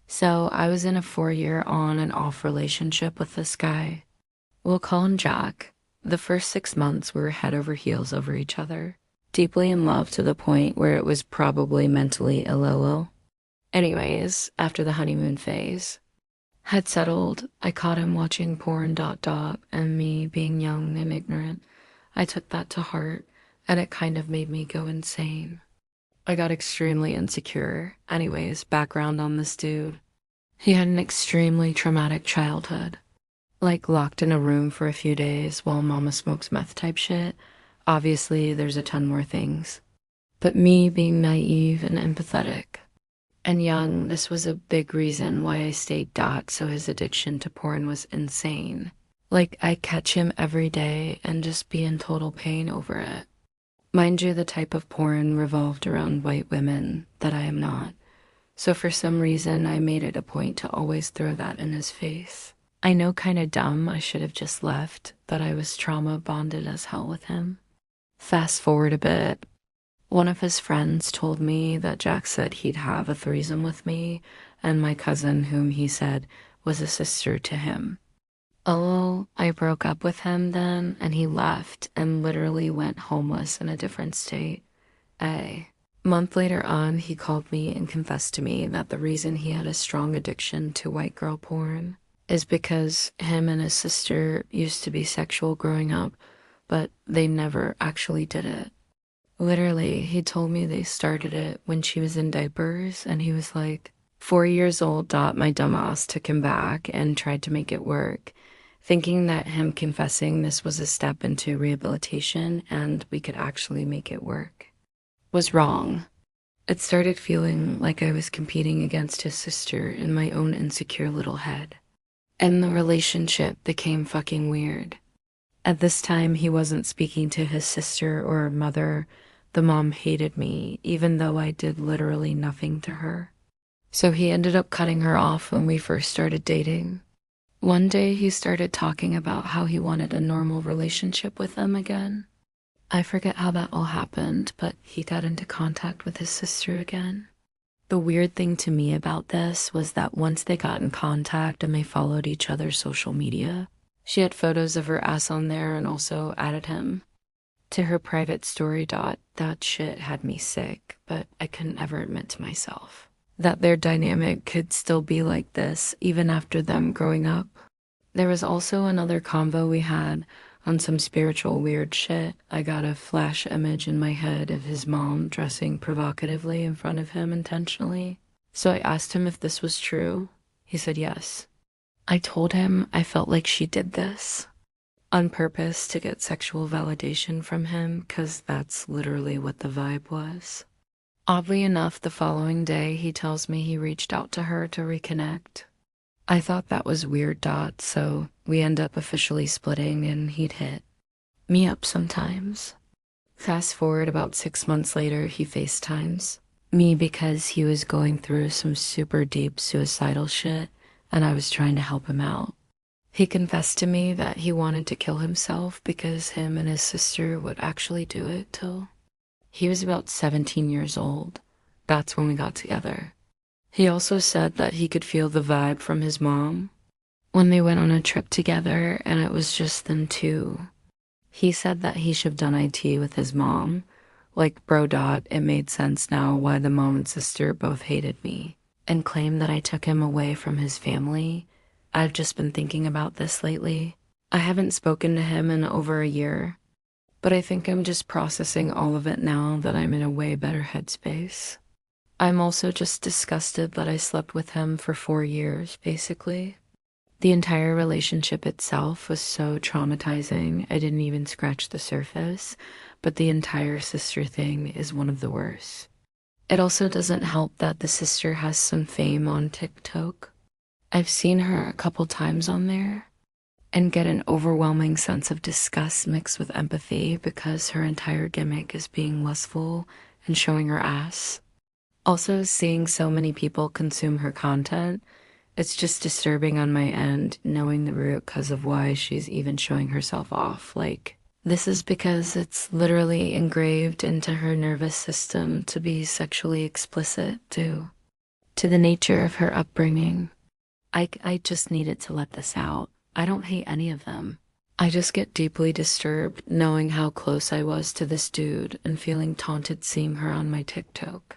So I was in a 4 year on and off relationship with this guy. We'll call him Jack. The first 6 months we were head over heels over each other, deeply in love to the point where it was probably mentally illogical. Anyways, after the honeymoon phase had settled, I caught him watching porn and me being young and ignorant. I took that to heart and it kind of made me go insane. I got extremely insecure. Anyways, background on this dude. He had an extremely traumatic childhood. Like locked in a room for a few days while mama smokes meth type shit. Obviously, there's a ton more things. But me being naive and empathetic and young, this was a big reason why I stayed so his addiction to porn was insane. Like, I catch him every day and just be in total pain over it. Mind you, the type of porn revolved around white women that I am not. So for some reason, I made it a point to always throw that in his face. I know, kinda dumb, I should have just left, but I was trauma bonded as hell with him. Fast forward a bit. One of his friends told me that Jack said he'd have a threesome with me and my cousin, whom he said was a sister to him. Oh, I broke up with him then, and he left and literally went homeless in a different state. A month later on, he called me and confessed to me that the reason he had a strong addiction to white girl porn is because him and his sister used to be sexual growing up, but they never actually did it. Literally, he told me they started it when she was in diapers, and he was like, 4 years old. My dumbass took him back and tried to make it work, thinking that him confessing this was a step into rehabilitation and we could actually make it work. Was wrong. It started feeling like I was competing against his sister in my own insecure little head. And the relationship became fucking weird. At this time, he wasn't speaking to his sister or mother. The mom hated me, even though I did literally nothing to her. So he ended up cutting her off when we first started dating. One day, he started talking about how he wanted a normal relationship with them again. I forget how that all happened, but he got into contact with his sister again. The weird thing to me about this was that once they got in contact and they followed each other's social media, she had photos of her ass on there and also added him to her private story. That shit had me sick, but I couldn't ever admit to myself that their dynamic could still be like this even after them growing up. There was also another convo we had on some spiritual weird shit. I got a flash image in my head of his mom dressing provocatively in front of him intentionally. So I asked him if this was true. He said yes. I told him I felt like she did this on purpose to get sexual validation from him, because that's literally what the vibe was. Oddly enough, the following day, he tells me he reached out to her to reconnect. I thought that was weird. So we end up officially splitting and he'd hit me up sometimes. Fast forward about 6 months later, he FaceTimes me because he was going through some super deep suicidal shit and I was trying to help him out. He confessed to me that he wanted to kill himself because him and his sister would actually do it till he was about 17 years old. That's when we got together. He also said that he could feel the vibe from his mom when they went on a trip together and it was just them two. He said that he should have done IT with his mom. Like, bro. It made sense now why the mom and sister both hated me and claimed that I took him away from his family. I've just been thinking about this lately. I haven't spoken to him in over a year, but I think I'm just processing all of it now that I'm in a way better headspace. I'm also just disgusted that I slept with him for 4 years, basically. The entire relationship itself was so traumatizing, I didn't even scratch the surface, but the entire sister thing is one of the worst. It also doesn't help that the sister has some fame on TikTok. I've seen her a couple times on there and get an overwhelming sense of disgust mixed with empathy because her entire gimmick is being lustful and showing her ass. Also, seeing so many people consume her content, it's just disturbing on my end, knowing the root cause of why she's even showing herself off. Like, this is because it's literally engraved into her nervous system to be sexually explicit, too. to the nature of her upbringing. I just needed to let this out. I don't hate any of them. I just get deeply disturbed knowing how close I was to this dude and feeling taunted seeing her on my TikTok.